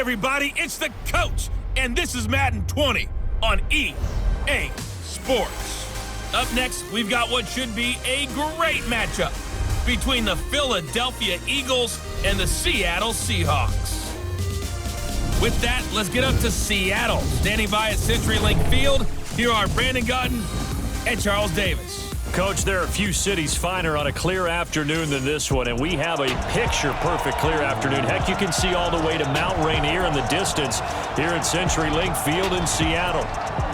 everybody, it's the coach, and this is Madden 20 on EA Sports. Up next, we've got what should be a great matchup between the Philadelphia Eagles and the Seattle Seahawks. With that, let's get up to Seattle. Standing by at CenturyLink Field, here are Brandon Gotton and Charles Davis. Coach, there are a few cities finer on a clear afternoon than this one, and we have a picture-perfect clear afternoon. Heck, you can see all the way to Mount Rainier in the distance here at CenturyLink Field in Seattle.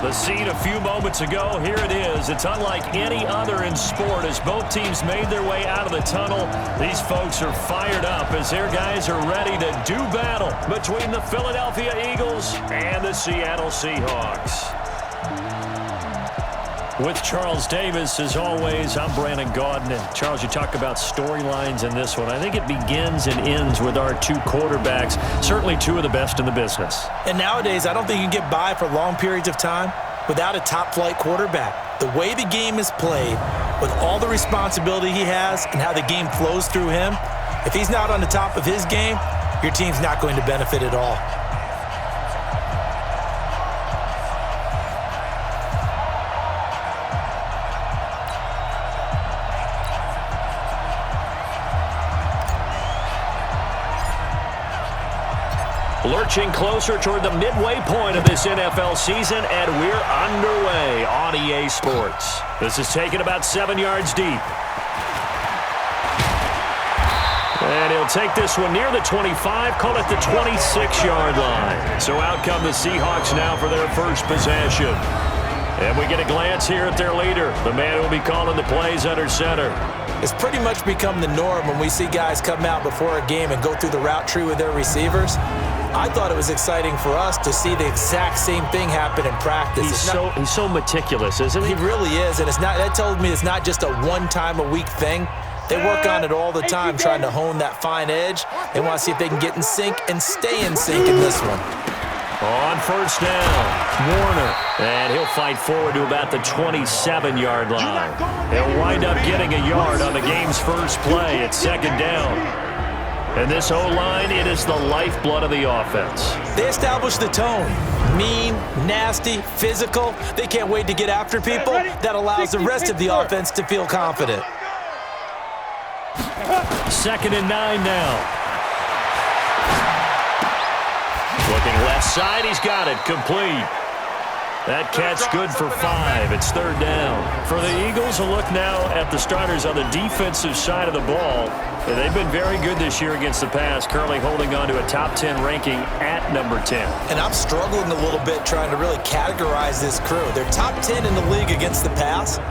The scene a few moments ago, here it is. It's unlike any other in sport as both teams made their way out of the tunnel. These folks are fired up as their guys are ready to do battle between the Philadelphia Eagles and the Seattle Seahawks. With Charles Davis, as always, I'm Brandon Gauden. And Charles, you talk about storylines in this one. I think it begins and ends with our two quarterbacks, certainly two of the best in the business. And nowadays, I don't think you can get by for long periods of time without a top-flight quarterback. The way the game is played, with all the responsibility he has and how the game flows through him, if he's not on the top of his game, your team's not going to benefit at all. Lurching closer toward the midway point of this NFL season, and we're underway on EA Sports. This is taken about 7 yards deep. And he'll take this one near the 25, call it the 26-yard line. So out come the Seahawks now for their first possession. And we get a glance here at their leader, the man who will be calling the plays under center. It's pretty much become the norm when we see guys come out before a game and go through the route tree with their receivers. I thought it was exciting for us to see the exact same thing happen in practice. He's so meticulous, isn't he? He really is, and that tells me it's not just a one-time-a-week thing. They work on it all the time, trying to hone that fine edge. They want to see if they can get in sync and stay in sync in this one. On first down, Warner, and he'll fight forward to about the 27-yard line. He'll wind up getting a yard on the game's first play at second down. And this O-line, it is the lifeblood of the offense. They establish the tone. Mean, nasty, physical. They can't wait to get after people. That allows the rest of the offense to feel confident. 2nd and 9 now. Looking left side, he's got it, complete. That catch good for 5. It's 3rd down. For the Eagles, a look now at the starters on the defensive side of the ball. They've been very good this year against the pass, currently holding on to a top 10 ranking at number 10. And I'm struggling a little bit trying to really categorize this crew. They're top 10 in the league against the pass,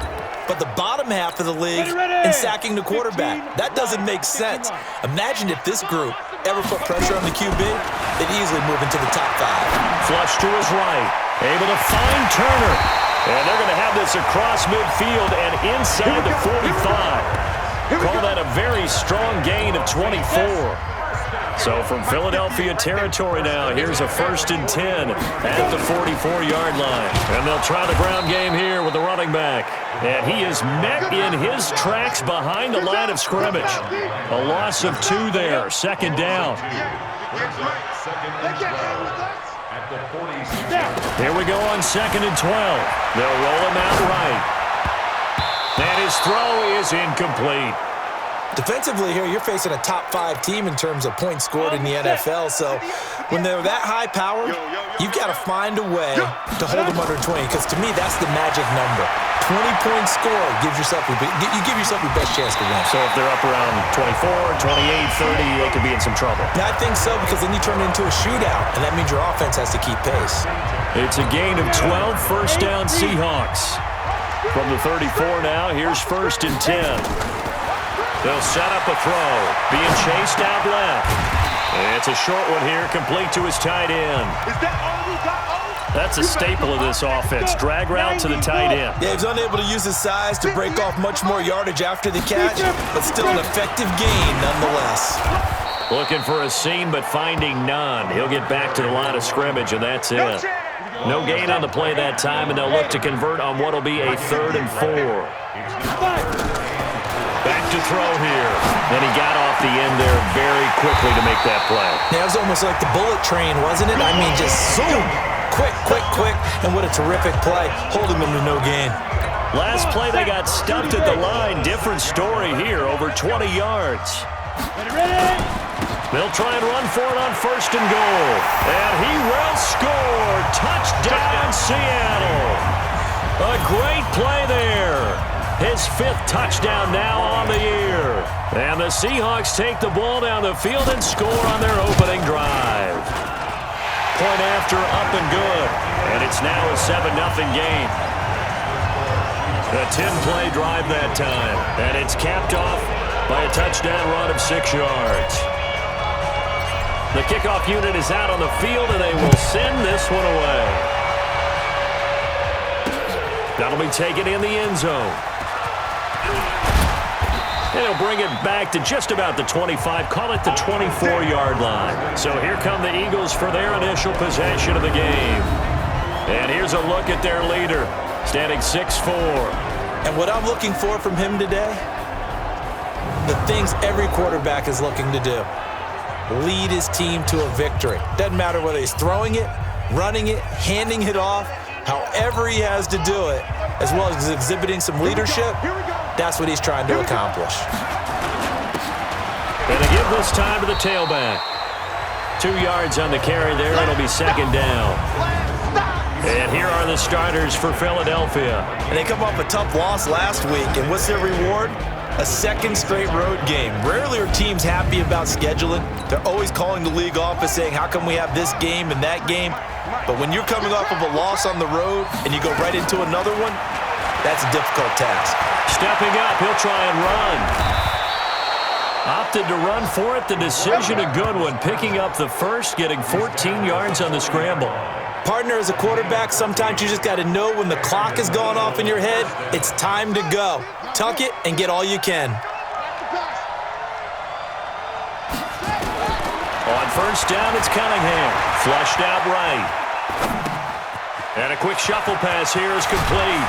but the bottom half of the league in sacking the quarterback. That doesn't make sense. Imagine if this group ever put pressure on the QB, they'd easily move into the top 5. Flush to his right, able to find Turner. And they're going to have this across midfield and inside the 45. Call that a very strong gain of 24. So from Philadelphia territory now, here's a 1st and 10 at the 44-yard line. And they'll try the ground game here with the running back. And he is met in his tracks behind the line of scrimmage. A loss of 2 there, 2nd down. Here we go on 2nd and 12. They'll roll him out right. And his throw is incomplete. Defensively here, you're facing a top 5 team in terms of points scored in the NFL. So when they're that high-powered, you've got to find a way to hold them under 20. Because to me, that's the magic number. 20 points scored gives yourself you give yourself your best chance to win. So if they're up around 24, 28, 30, they could be in some trouble. Yeah, I think so, because then you turn it into a shootout, and that means your offense has to keep pace. It's a gain of 12, first down Seahawks. From the 34 now, here's 1st and 10. They'll set up a throw, being chased out left. And it's a short one here, complete to his tight end. That's a staple of this offense, drag route to the tight end. Yeah, he's unable to use his size to break off much more yardage after the catch, but still an effective gain nonetheless. Looking for a seam, but finding none. He'll get back to the line of scrimmage, and that's it. No gain on the play that time, and they'll look to convert on what will be a 3rd and 4. Back to throw here. And he got off the end there very quickly to make that play. Yeah, it was almost like the bullet train, wasn't it? I mean, just zoom. Quick, quick, quick. And what a terrific play, holding them to no gain. Last play, they got stumped at the line. Different story here, over 20 yards. They'll try and run for it on 1st and goal. And he will score. Touchdown, Seattle. A great play there. His 5th touchdown now on the year. And the Seahawks take the ball down the field and score on their opening drive. Point after, up and good. And it's now a 7-0 game. A 10-play drive that time. And it's capped off by a touchdown run of 6 yards. The kickoff unit is out on the field, and they will send this one away. That'll be taken in the end zone. They'll bring it back to just about the 25, call it the 24-yard line. So here come the Eagles for their initial possession of the game. And here's a look at their leader, standing 6'4". And what I'm looking for from him today, the things every quarterback is looking to do. Lead his team to a victory. Doesn't matter whether he's throwing it, running it, handing it off, however he has to do it, as well as exhibiting some leadership, that's what he's trying to accomplish. And they give this time to the tailback. 2 yards on the carry there. It'll be 2nd down. And here are the starters for Philadelphia. And they come off a tough loss last week, and what's their reward? A 2nd straight road game. Rarely are teams happy about scheduling. They're always calling the league office saying, how come we have this game and that game? But when you're coming off of a loss on the road and you go right into another one, that's a difficult task. Stepping up, he'll try and run. Opted to run for it. The decision a good one. Picking up the first, getting 14 yards on the scramble. Partner, as a quarterback, sometimes you just got to know when the clock has gone off in your head, it's time to go. Tuck it and get all you can. On 1st down, it's Cunningham. Flushed out right. And a quick shuffle pass here is complete.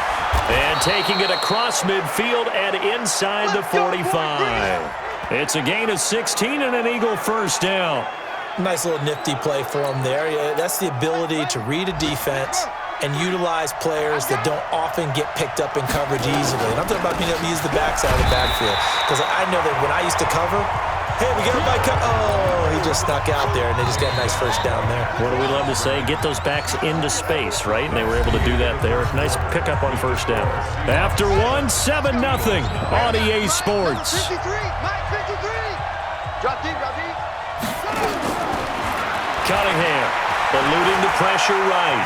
And taking it across midfield and inside the 45. It's a gain of 16 and an Eagle 1st down. Nice little nifty play for him there. Yeah, that's the ability to read a defense and utilize players that don't often get picked up in coverage easily. And I'm talking about being able to use the backside of the backfield. Because I know that when I used to cover, hey, we got everybody oh, he just snuck out there, and they just got a nice 1st down there. What do we love to say? Get those backs into space, right? And they were able to do that there. Nice pickup on 1st down. After one, 7-0 on EA Sports. 53, Mike 53. Drop deep, drop deep. Cunningham eluding the pressure right.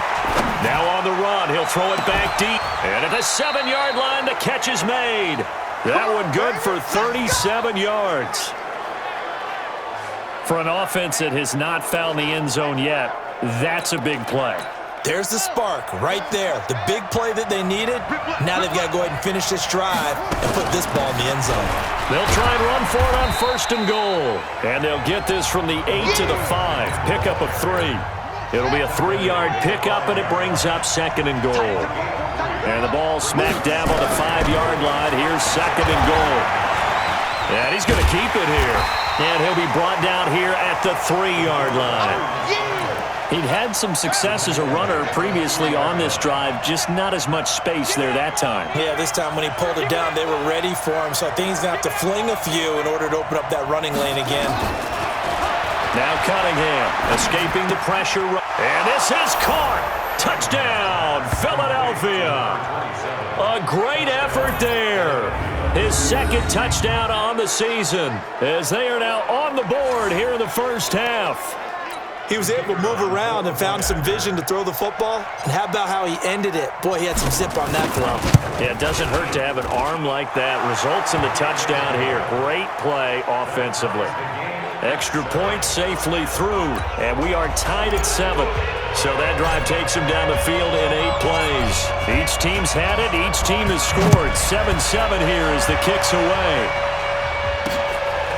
Now on the run, he'll throw it back deep. And at the 7-yard line, the catch is made. That one good for 37 yards. For an offense that has not found the end zone yet, that's a big play. There's the spark right there. The big play that they needed. Now they've got to go ahead and finish this drive and put this ball in the end zone. They'll try and run for it on 1st and goal. And they'll get this from the 8 to the 5. Pickup of 3. It'll be a 3-yard pickup, and it brings up 2nd and goal. And the ball smacked down on the 5-yard line. Here's 2nd and goal. And he's going to keep it here. And he'll be brought down here at the 3-yard line. He'd had some success as a runner previously on this drive, just not as much space there that time. Yeah, this time when he pulled it down, they were ready for him. So I think he's going to have to fling a few in order to open up that running lane again. Now Cunningham escaping the pressure. And this is caught. Touchdown, Philadelphia. A great effort there. His 2nd touchdown on the season as they are now on the board here in the 1st half. He was able to move around and found some vision to throw the football. And how about how he ended it? Boy, he had some zip on that throw. Yeah, it doesn't hurt to have an arm like that. Results in the touchdown here. Great play offensively. Extra point safely through, and we are tied at 7. So that drive takes them down the field in 8 plays. Each team's had it. Each team has scored. 7-7 here as the kick's away.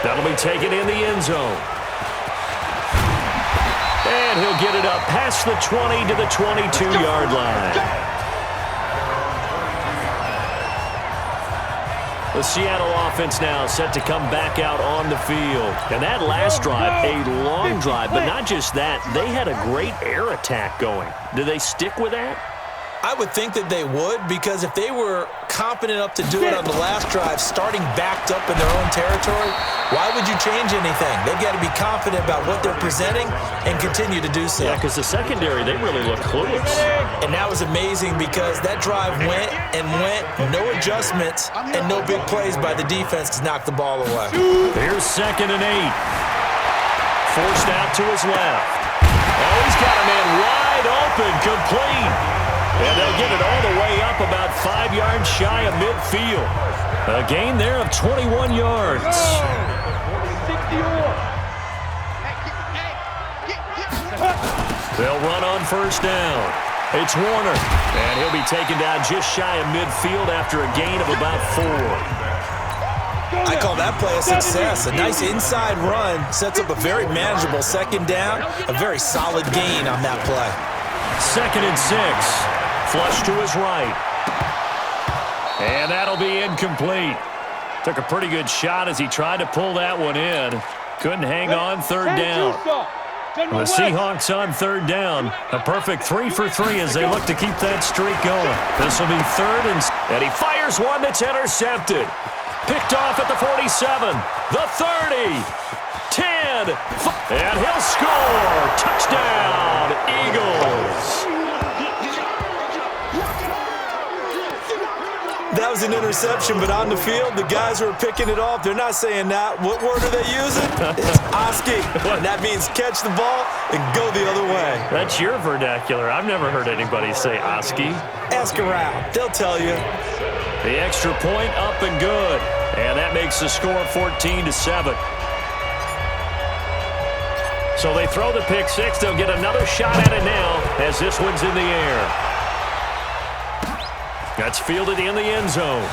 That'll be taken in the end zone. And he'll get it up past the 20 to the 22-yard line. The Seattle offense now set to come back out on the field. And that last drive, a long drive, but not just that, they had a great air attack going. Do they stick with that? I would think that they would, because if they were confident enough to do it on the last drive, starting backed up in their own territory, why would you change anything? They've got to be confident about what they're presenting and continue to do so. Yeah, because the secondary, they really look clueless. And that was amazing because that drive went, no adjustments, and no big plays by the defense to knock the ball away. Here's 2nd and 8. Forced out to his left. Oh, he's got a man wide open, complete. And they'll get it all the way up about 5 yards shy of midfield. A gain there of 21 yards. They'll run on 1st down. It's Warner, and he'll be taken down just shy of midfield after a gain of about 4. I call that play a success. A nice inside run sets up a very manageable 2nd down, a very solid gain on that play. 2nd and 6. Flush to his right. And that'll be incomplete. Took a pretty good shot as he tried to pull that one in. Couldn't hang on 3rd down. The Seahawks on 3rd down. A perfect 3 for 3 as they look to keep that streak going. This will be 3rd and he fires one that's intercepted. Picked off at the 47, the 30, 10, and he'll score. Touchdown, Eagles. That was an interception, but on the field, the guys who are picking it off, they're not saying that. What word are they using? It's Oski. And that means catch the ball and go the other way. That's your vernacular. I've never heard anybody say Oski. Ask around. They'll tell you. The extra point up and good. And that makes the score 14-7. So they throw the pick 6. They'll get another shot at it now as this one's in the air. That's fielded in the end zone.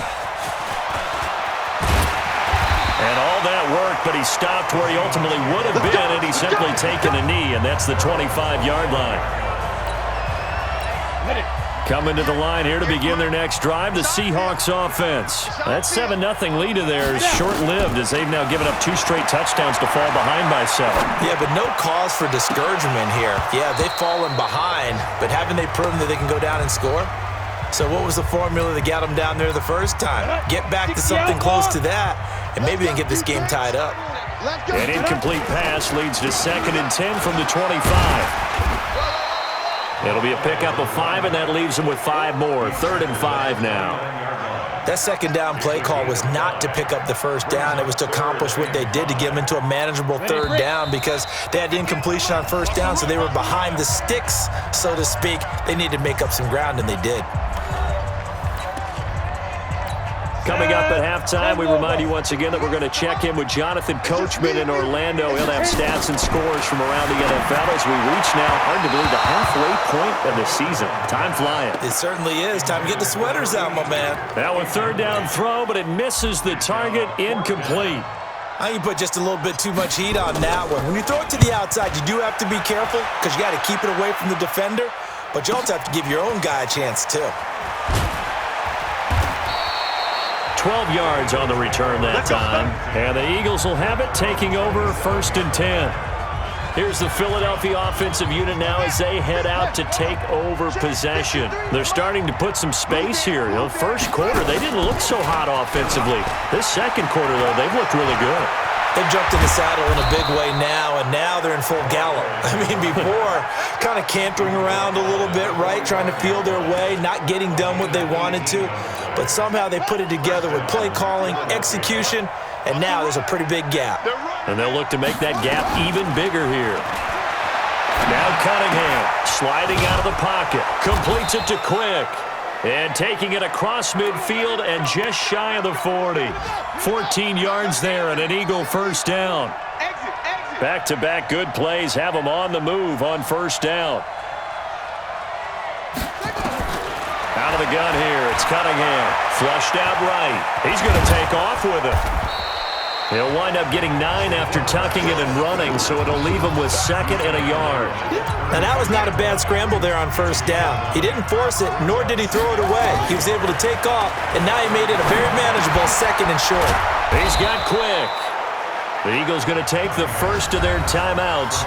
And all that work, but he stopped where he ultimately would have been, and he's simply taken a knee, and that's the 25-yard line. Coming to the line here to begin their next drive, the Seahawks offense. That 7-0 lead of theirs short-lived as they've now given up 2 straight touchdowns to fall behind by 7. Yeah, but no cause for discouragement here. Yeah, they've fallen behind, but haven't they proven that they can go down and score? So what was the formula that got them down there the first time? Get back to something close to that, and maybe they can get this game tied up. An incomplete pass leads to 2nd and 10 from the 25. It'll be a pickup of 5, and that leaves them with 5 more. 3rd and 5 now. That 2nd down play call was not to pick up the 1st down. It was to accomplish what they did to get them into a manageable 3rd down because they had incompletion on 1st down, so they were behind the sticks, so to speak. They needed to make up some ground, and they did. Coming up at halftime, we remind you once again that we're going to check in with Jonathan Coachman in Orlando. He'll have stats and scores from around the NFL as we reach now, hard to believe, the halfway point of the season. Time flying. It certainly is. Time to get the sweaters out, my man. That one 3rd down throw, but it misses the target, incomplete. I think you put just a little bit too much heat on that one. When you throw it to the outside, you do have to be careful because you got to keep it away from the defender, but you also have to give your own guy a chance too. 12 yards on the return that time. And the Eagles will have it, taking over 1st and 10. Here's the Philadelphia offensive unit now as they head out to take over possession. They're starting to put some space here. You know, first quarter, they didn't look so hot offensively. This 2nd quarter, though, they've looked really good. They've jumped in the saddle in a big way now, and now they're in full gallop. I mean, before, kind of cantering around a little bit, right, trying to feel their way, not getting done what they wanted to. But somehow they put it together with play calling, execution, and now there's a pretty big gap. And they'll look to make that gap even bigger here. Now Cunningham sliding out of the pocket, completes it to Kreig. And taking it across midfield and just shy of the 40. 14 yards there and an Eagle 1st down. Back-to-back good plays have them on the move on 1st down. Out of the gun here, it's Cunningham. Flushed out right. He's going to take off with it. He'll wind up getting 9 after tucking it and running, so it'll leave him with 2nd and a yard. And that was not a bad scramble there on 1st down. He didn't force it, nor did he throw it away. He was able to take off, and now he made it a very manageable 2nd and short. He's got Quick. The Eagles going to take the first of their timeouts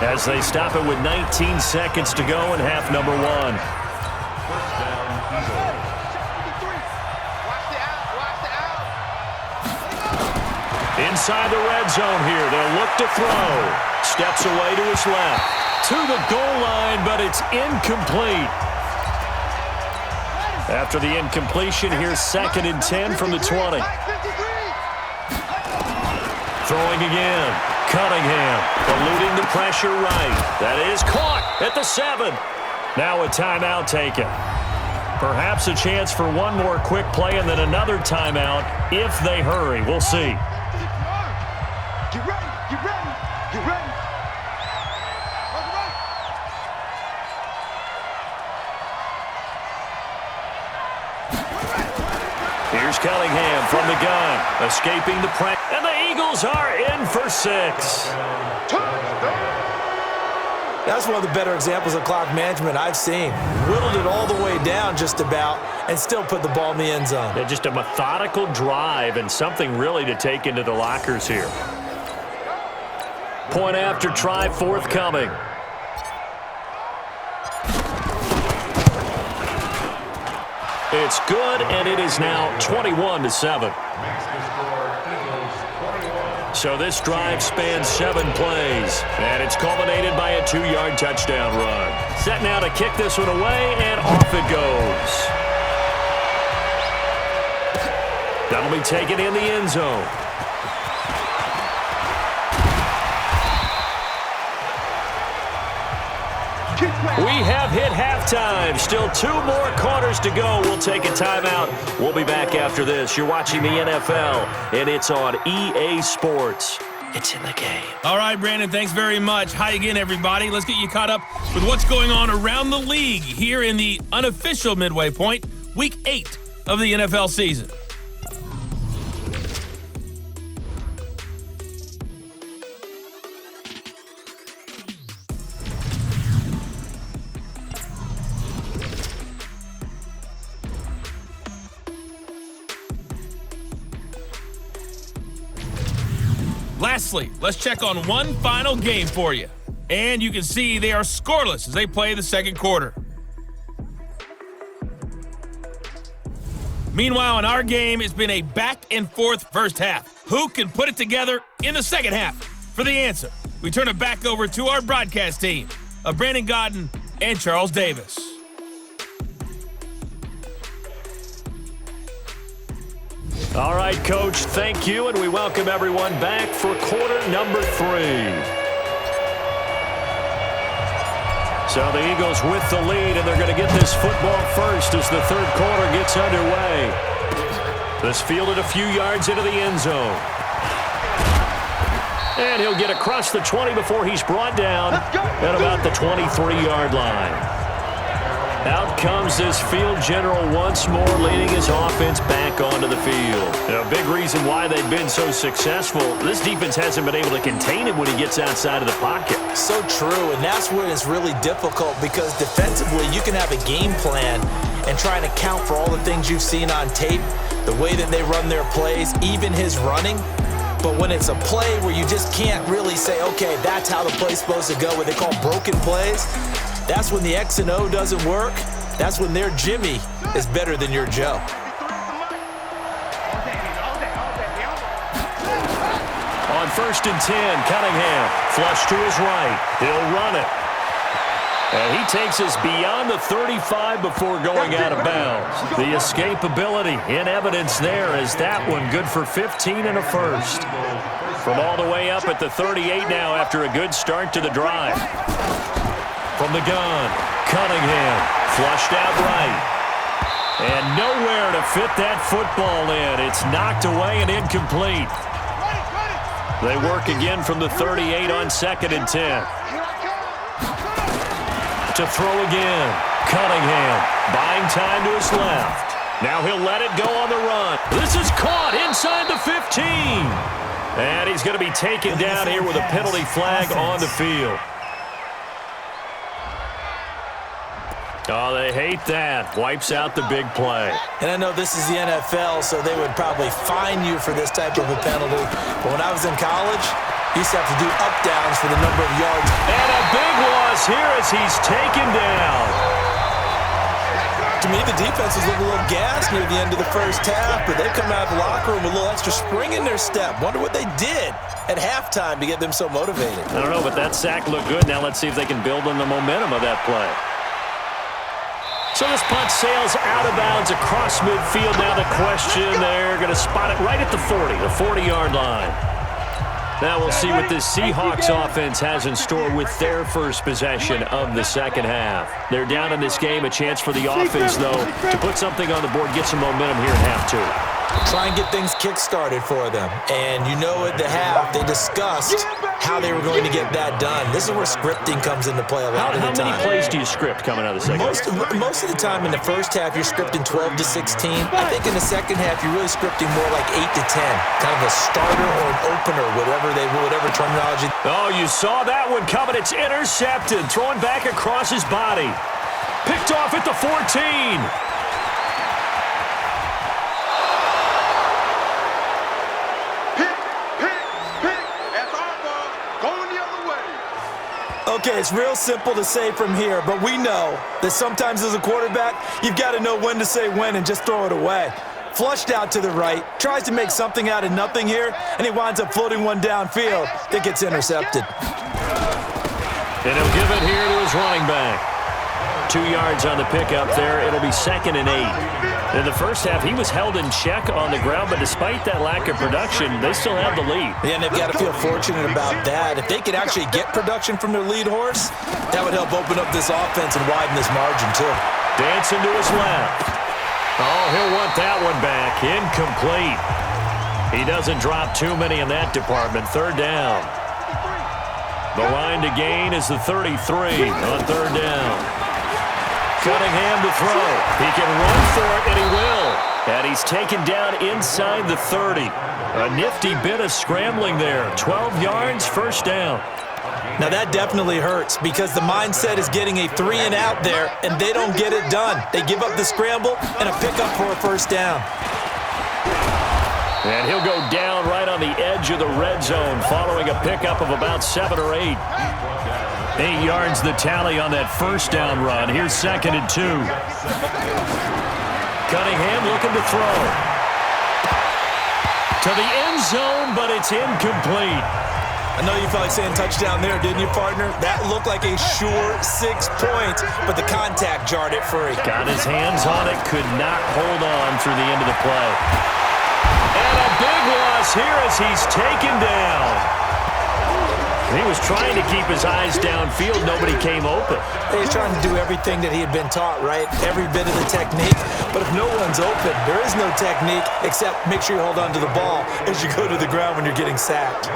as they stop it with 19 seconds to go in half number 1. Inside the red zone here. They'll look to throw. Steps away to his left. To the goal line, but it's incomplete. After the incompletion, here's 2nd and 10 from the 20. Throwing again. Cunningham eluding the pressure right. That is caught at the 7. Now a timeout taken. Perhaps a chance for one more quick play and then another timeout if they hurry. We'll see. Get ready, get ready, get ready. Here's Cunningham from the gun, escaping the press, and the Eagles are in for 6. That's one of the better examples of clock management I've seen. Whittled it all the way down just about and still put the ball in the end zone. Yeah, just a methodical drive and something really to take into the lockers here. Point after try forthcoming. It's good, and it is now 21-7. So this drive spans 7 plays, and it's culminated by a 2-yard touchdown run. Set now to kick this one away, and off it goes. That'll be taken in the end zone. We have hit halftime. Still 2 more quarters to go. We'll take a timeout. We'll be back after this. You're watching the NFL, and it's on EA Sports. It's in the game. All right, Brandon, thanks very much. Hi again, everybody. Let's get you caught up with what's going on around the league here in the unofficial midway point, Week 8 of the NFL season. Lastly, let's check on one final game for you. And you can see they are scoreless as they play the second quarter. Meanwhile, in our game, it's been a back-and-forth first half. Who can put it together in the second half? For the answer, we turn it back over to our broadcast team of Brandon Godden and Charles Davis. All right, Coach, thank you, and we welcome everyone back for quarter number 3. So the Eagles with the lead, and they're going to get this football first as the third quarter gets underway. This fielded a few yards into the end zone. And he'll get across the 20 before he's brought down at about the 23-yard line. Out comes this field general once more, leading his offense back onto the field. A big reason why they've been so successful, this defense hasn't been able to contain him when he gets outside of the pocket. So true, and that's when it's really difficult because defensively you can have a game plan and try and account for all the things you've seen on tape, the way that they run their plays, even his running. But when it's a play where you just can't really say, okay, that's how the play's supposed to go, what they call broken plays, that's when the X and O doesn't work. That's when their Jimmy is better than your Joe. On 1st and 10, Cunningham, flush to his right. He'll run it. And he takes us beyond the 35 before going out of bounds. The escapability in evidence there as that one good for 15 and a first. From all the way up at the 38 now after a good start to the drive. From the gun, Cunningham, flushed out right. And nowhere to fit that football in. It's knocked away and incomplete. They work again from the 38 on 2nd and 10. To throw again, Cunningham, buying time to his left. Now he'll let it go on the run. This is caught inside the 15. And he's going to be taken down here with a penalty flag on the field. Oh, they hate that. Wipes out the big play. And I know this is the NFL, so they would probably fine you for this type of a penalty. But when I was in college, you used to have to do up-downs for the number of yards. And a big loss here as he's taken down. To me, the defense was looking a little gassed near the end of the first half, but they come out of the locker room with a little extra spring in their step. Wonder what they did at halftime to get them so motivated. I don't know, but that sack looked good. Now let's see if they can build on the momentum of that play. So this punt sails out of bounds across midfield. Now the question, they're going to spot it right at the 40-yard line. Now we'll see what this Seahawks offense has in store with their first possession of the second half. They're down in this game. A chance for the offense, though, to put something on the board, get some momentum here in half two. Try and get things kick-started for them. And you know at the half, they discussed how they were going to get that done. This is where scripting comes into play a lot of the time. How many plays do you script coming out of the second half? Most of the time in the first half, you're scripting 12 to 16. I think in the second half, you're really scripting more like 8 to 10. Kind of a starter or an opener, whatever terminology. Oh, you saw that one coming. It's intercepted. Thrown back across his body. Picked off at the 14. Okay, it's real simple to say from here, but we know that sometimes as a quarterback, you've got to know when to say when and just throw it away. Flushed out to the right, tries to make something out of nothing here, and he winds up floating one downfield that gets intercepted. And he'll give it here to his running back. 2 yards on the pickup there. It'll be 2nd and 8. In the first half, he was held in check on the ground, but despite that lack of production, they still have the lead. Yeah, and they've got to feel fortunate about that. If they could actually get production from their lead horse, that would help open up this offense and widen this margin, too. Dancing to his left. Oh, he'll want that one back. Incomplete. He doesn't drop too many in that department. 3rd down. The line to gain is the 33 on 3rd down. Cunningham to throw. He can run for it, and he will. And he's taken down inside the 30. A nifty bit of scrambling there. 12 yards, 1st down. Now that definitely hurts because the mindset is getting a 3-and-out there, and they don't get it done. They give up the scramble and a pickup for a 1st down. And he'll go down right on the edge of the red zone following a pickup of about 7 or 8. 8 yards the tally on that 1st down run. Here's 2nd and 2. Cunningham looking to throw. To the end zone, but it's incomplete. I know you felt like saying touchdown there, didn't you, partner? That looked like a sure 6 points, but the contact jarred it free. Got his hands on it, could not hold on through the end of the play. And a big loss here as he's taken down. He was trying to keep his eyes downfield. Nobody came open. He's trying to do everything that he had been taught, right? Every bit of the technique. But if no one's open, there is no technique except make sure you hold on to the ball as you go to the ground when you're getting sacked.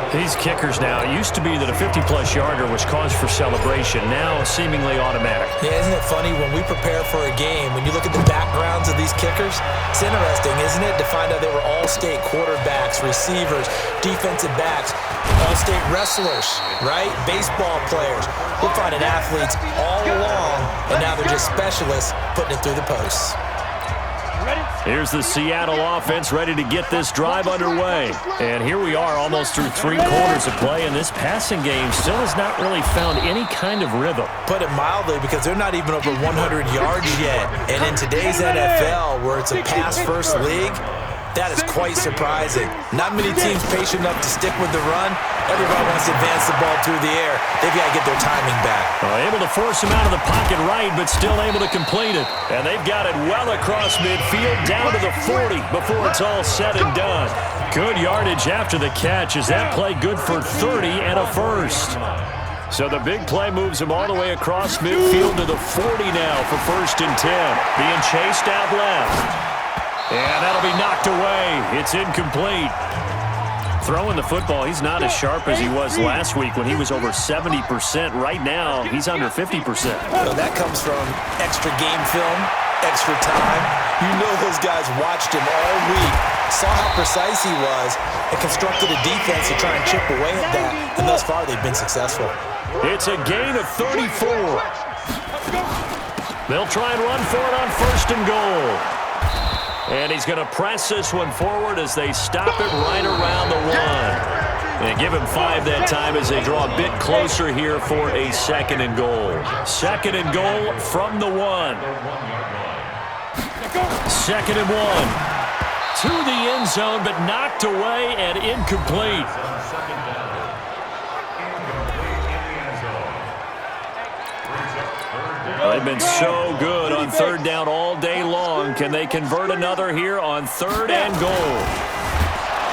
These kickers now, it used to be that a 50-plus yarder was cause for celebration. Now, seemingly automatic. Yeah, isn't it funny when we prepare for a game, when you look at the backgrounds of these kickers, it's interesting, isn't it, to find out they were all-state quarterbacks, receivers, defensive backs, all-state wrestlers, right? Baseball players. We're finding athletes all along, and now they're just specialists putting it through the posts. Here's the Seattle offense ready to get this drive underway. And here we are almost through 3 quarters of play, and this passing game still has not really found any kind of rhythm. Put it mildly, because they're not even over 100 yards yet. And in today's NFL, where it's a pass-first league, that is quite surprising. Not many teams patient enough to stick with the run. Everybody wants to advance the ball through the air. They've got to get their timing back. Able to force him out of the pocket right, but still able to complete it. And they've got it well across midfield, down to the 40 before it's all said and done. Good yardage after the catch. Is that play good for 30 and a 1st? So the big play moves him all the way across midfield to the 40 now for 1st and 10. Being chased out left. And that'll be knocked away. It's incomplete. Throwing the football, he's not as sharp as he was last week when he was over 70%. Right now, he's under 50%. So that comes from extra game film, extra time. You know those guys watched him all week saw how precise he was, and constructed a defense to try and chip away at that, and thus far they've been successful. It's a gain of 34. They'll try and run for it on 1st and goal. And he's going to press this one forward as they stop it right around the 1. And give him 5 that time as they draw a bit closer here for a 2nd and goal. 2nd and goal from the 1. 2nd and 1. To the end zone, but knocked away and incomplete. They've been so good on 3rd down all day long. Can they convert another here on 3rd and goal?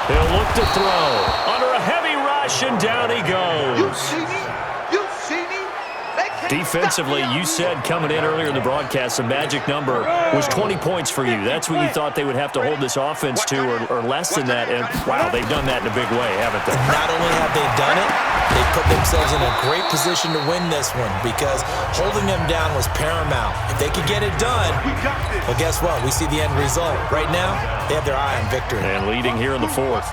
He'll look to throw. Under a heavy rush, and down he goes. You see me? You see me? Defensively, you said coming in earlier in the broadcast, the magic number was 20 points for you. That's what you thought they would have to hold this offense to, or less than that. And, wow, they've done that in a big way, haven't they? Not only have they done it, they put themselves in a great position to win this one because holding them down was paramount. If they could get it done, well, guess what? We see the end result. Right now, they have their eye on victory. And leading here in the 4th.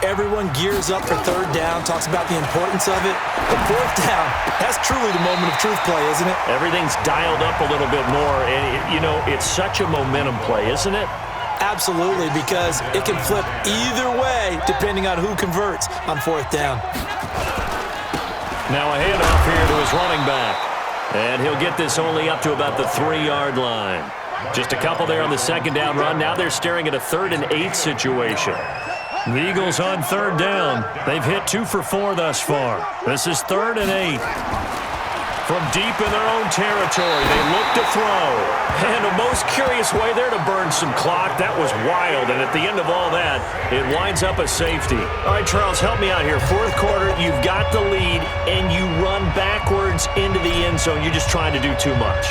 Everyone gears up for 3rd down, talks about the importance of it. But 4th down, that's truly the moment of truth play, isn't it? Everything's dialed up a little bit more. And, you know, it's such a momentum play, isn't it? Absolutely, because it can flip either way depending on who converts on 4th down. Now a handoff here to his running back. And he'll get this only up to about the 3-yard line. Just a couple there on the 2nd down run. Now they're staring at a 3rd and 8 situation. The Eagles on 3rd down. They've hit 2 for 4 thus far. This is 3rd and 8. From deep in their own territory, they look to throw. And a most curious way there to burn some clock. That was wild, and at the end of all that, it winds up a safety. All right, Charles, help me out here. 4th quarter, you've got the lead, and you run backwards into the end zone. You're just trying to do too much.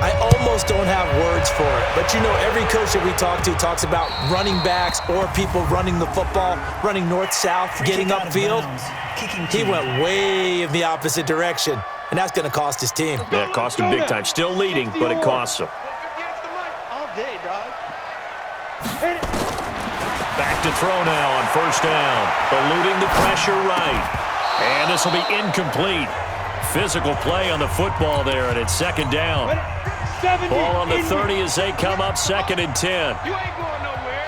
I almost don't have words for it, but you know, every coach that we talk to talks about running backs or people running the football, running north-south, getting upfield. He went way in the opposite direction, and that's going to cost his team. Yeah, it cost him big time. Still leading, but it costs him. Back to throw now on 1st down. Eluding the pressure right. And this will be incomplete. Physical play on the football there, and it's 2nd down. Ball on the 30 as they come up 2nd and 10. You ain't going nowhere.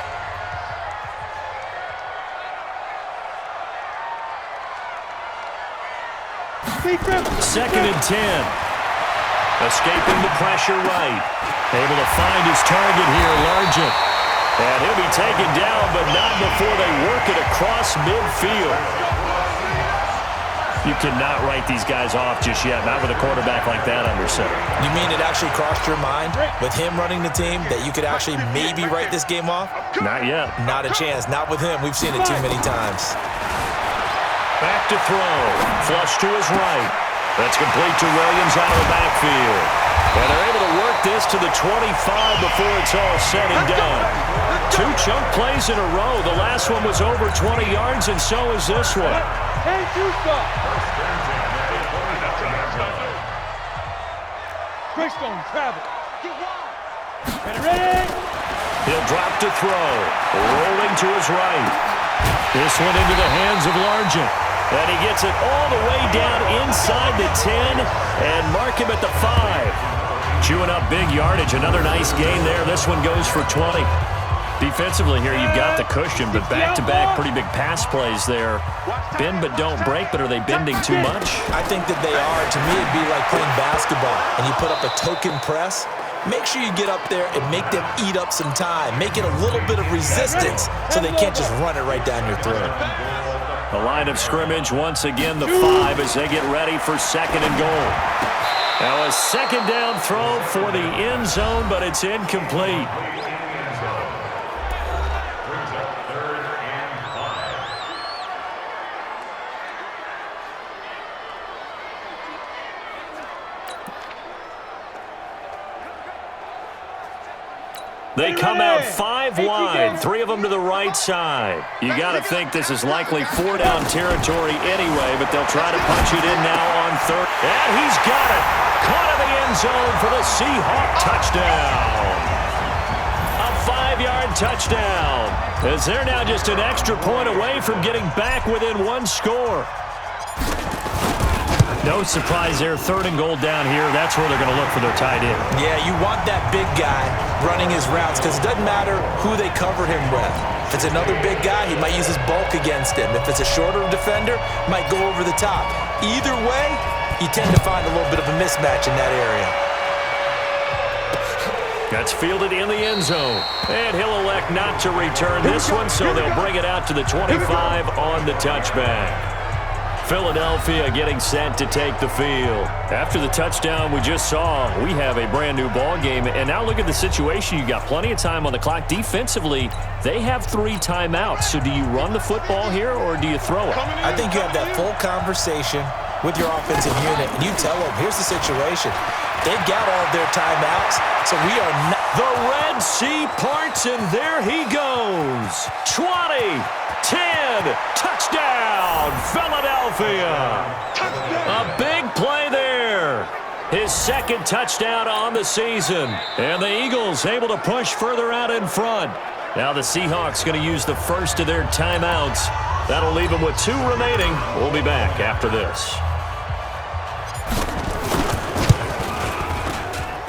2nd and 10. Escaping the pressure right. Able to find his target here, Largent. And he'll be taken down, but not before they work it across midfield. You cannot write these guys off just yet, not with a quarterback like that under center. You mean it actually crossed your mind with him running the team that you could actually maybe write this game off? Not yet. Not a chance. Not with him. We've seen it too many times. Back to throw. Flush to his right. That's complete to Williams out of the backfield. And they're able to work this to the 25 before it's all said and done. 2 chunk plays in a row. The last one was over 20 yards, and so is this one. He'll drop to throw. Rolling to his right. This one into the hands of Largent. And he gets it all the way down inside the 10 and mark him at the 5. Chewing up big yardage. Another nice gain there. This one goes for 20. Defensively here, you've got the cushion, but back-to-back pretty big pass plays there. Bend but don't break, but are they bending too much? I think that they are. To me, it'd be like playing basketball, and you put up a token press. Make sure you get up there and make them eat up some time. Make it a little bit of resistance so they can't just run it right down your throat. The line of scrimmage, once again, the 5 as they get ready for 2nd and goal. Now a 2nd down throw for the end zone, but it's incomplete. They come out 5 wide, 3 of them to the right side. You got to think this is likely 4-down territory anyway, but they'll try to punch it in now on 3rd. And he's got it. Caught in the end zone for the Seahawks touchdown. A 5-yard touchdown. As they're now just an extra point away from getting back within one score. No surprise there, 3rd and goal down here. That's where they're going to look for their tight end. Yeah, you want that big guy running his routes because it doesn't matter who they cover him with. If it's another big guy, he might use his bulk against him. If it's a shorter defender, he might go over the top. Either way, you tend to find a little bit of a mismatch in that area. That's fielded in the end zone. And he'll elect not to return this one, so they'll bring it out to the 25 on the touchback. Philadelphia getting set to take the field. After the touchdown we just saw, we have a brand new ball game. And now look at the situation. You got plenty of time on the clock. Defensively, they have 3 timeouts. So do you run the football here or do you throw it? I think you have that full conversation with your offensive unit, and you tell them, here's the situation. They've got all of their timeouts, so we are not. The Red Sea parts, and there he goes. 20, 10, touchdown, Philadelphia. A big play there. His 2nd touchdown on the season. And the Eagles able to push further out in front. Now the Seahawks going to use the first of their timeouts. That'll leave them with 2 remaining. We'll be back after this.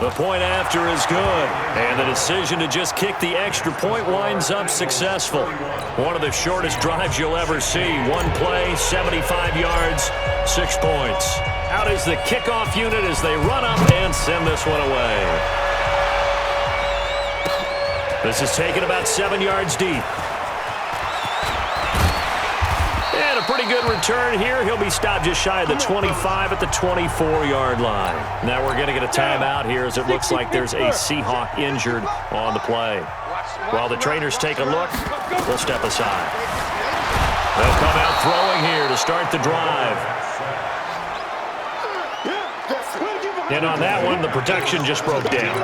The point after is good, and the decision to just kick the extra point winds up successful. One of the shortest drives you'll ever see. 1 play, 75 yards, 6 points. Out is the kickoff unit as they run up and send this one away. This is taken about 7 yards deep. And a pretty good return here. He'll be stopped just shy of the 25 at the 24-yard line. Now we're going to get a timeout here as it looks like there's a Seahawk injured on the play. While the trainers take a look, we'll step aside. They'll come out throwing here to start the drive. And on that one, the protection just broke down.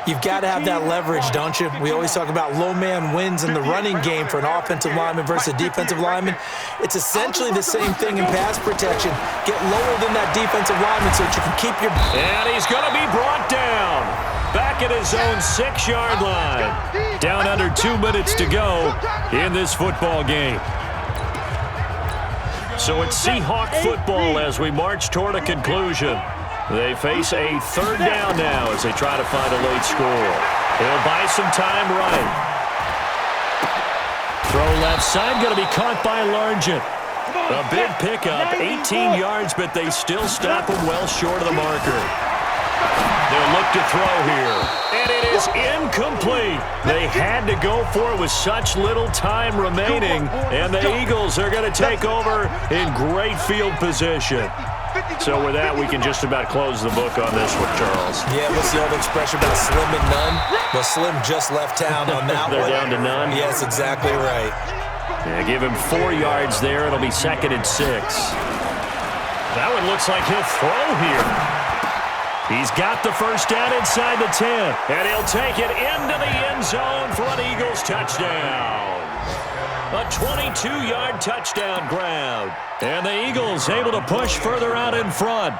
You've got to have that leverage, don't you? We always talk about low man wins in the running game for an offensive lineman versus a defensive lineman. It's essentially the same thing in pass protection. Get lower than that defensive lineman so that you can keep your... And he's going to be brought down. Back at his own 6-yard line. Down under 2 minutes to go in this football game. So it's Seahawk football as we march toward a conclusion. They face a 3rd down now as they try to find a late score. He'll buy some time right. Throw left side, going to be caught by Largent. A big pickup, 18 yards, but they still stop him well short of the marker. They'll look to throw here, and it is incomplete. They had to go for it with such little time remaining, and the Eagles are going to take over in great field position. So with that, we can just about close the book on this one, Charles. Yeah, what's the old expression about slim and none? Well, Slim just left town on that They're one. down to none? Yes, exactly right. Yeah, give him 4 yards there. It'll be 2nd and 6. That one looks like he'll throw here. He's got the first down inside the 10, and he'll take it into the end zone for an Eagles touchdown. A 22-yard touchdown grab. And the Eagles able to push further out in front.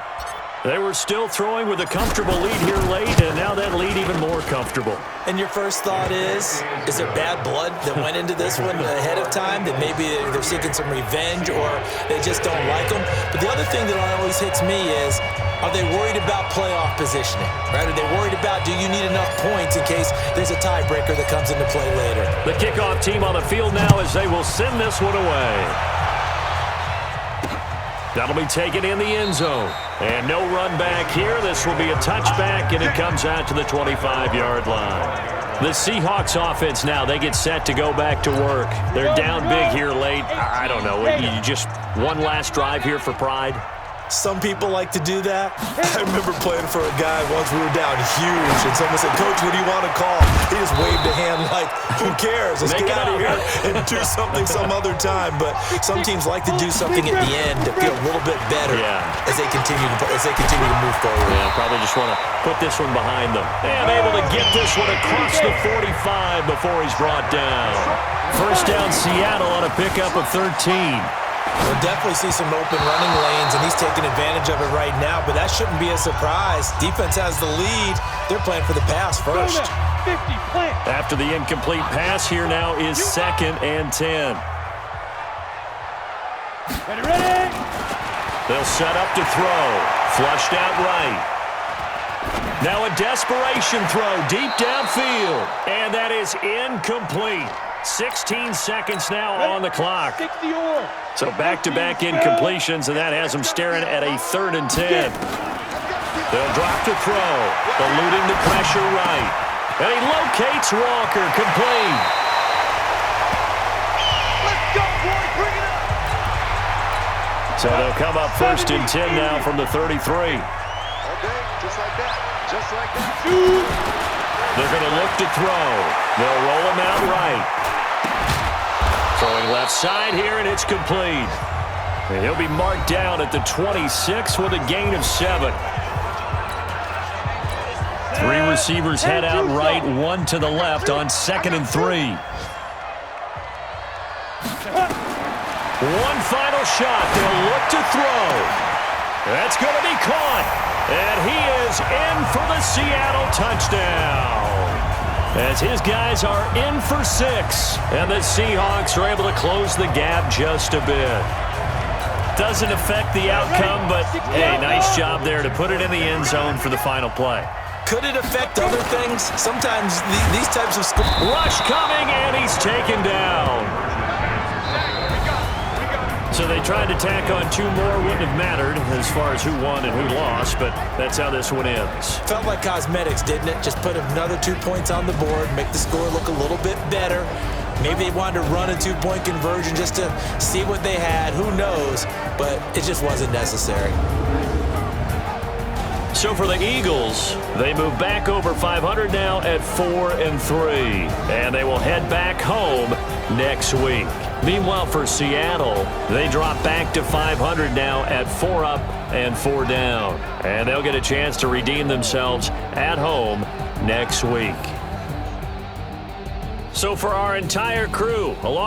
They were still throwing with a comfortable lead here late, and now that lead even more comfortable. And your first thought is there bad blood that went into this one ahead of time, that maybe they're seeking some revenge or they just don't like them? But the other thing that always hits me is, are they worried about playoff positioning? Right? Are they worried about, do you need enough points in case there's a tiebreaker that comes into play later? The kickoff team on the field now as they will send this one away. That'll be taken in the end zone. And no run back here. This will be a touchback, and it comes out to the 25-yard line. The Seahawks offense now, they get set to go back to work. They're down big here late. I don't know. You just one last drive here for pride? Some people like to do that. I remember playing for a guy once. We were down huge, and someone said, "Coach, what do you want to call?" He just waved a hand like, who cares? Let's get out of here and do something some other time. But some teams like to do something at the end to feel a little bit better as they continue to move forward. Yeah, probably just want to put this one behind them. And able to get this one across the 45 before he's brought down. First down, Seattle on a pickup of 13. We'll definitely see some open running lanes, and he's taking advantage of it right now, but that shouldn't be a surprise. Defense has the lead. They're playing for the pass first. 50, plant. After the incomplete pass, here now is 2nd and 10. Ready. They'll set up to throw. Flushed out right. Now a desperation throw deep downfield. And that is incomplete. 16 seconds now on the clock. 60 or. So back-to-back incompletions, and that has them staring at a 3rd and 10. They'll drop to throw. Eluding the pressure right. And he locates Walker, complete. Let's go, boy. Bring it up. So they'll come up 1st and 10 now from the 33. Okay, just like that. Just like that. They're going to look to throw. They'll roll him out right. Throwing left side here, and it's complete. And he'll be marked down at the 26 with a gain of 7. 3 receivers head out right, 1 to the left on 2nd and 3. One final shot. They'll look to throw. That's going to be caught. And he is in for the Seattle touchdown. As his guys are in for 6. And the Seahawks are able to close the gap just a bit. Doesn't affect the outcome, but hey, nice job there to put it in the end zone for the final play. Could it affect other things? Sometimes these types of scores. Rush coming, and he's taken down. So they tried to tack on 2 more. Wouldn't have mattered as far as who won and who lost, but that's how this one ends. Felt like cosmetics, didn't it? Just put another 2 points on the board, make the score look a little bit better. Maybe they wanted to run a 2-point conversion just to see what they had. Who knows? But it just wasn't necessary. So for the Eagles, they move back over 500 now at 4 and 3, and they will head back home next week. Meanwhile, for Seattle, they drop back to 500 now at 4 up and 4 down, and they'll get a chance to redeem themselves at home next week. So for our entire crew, along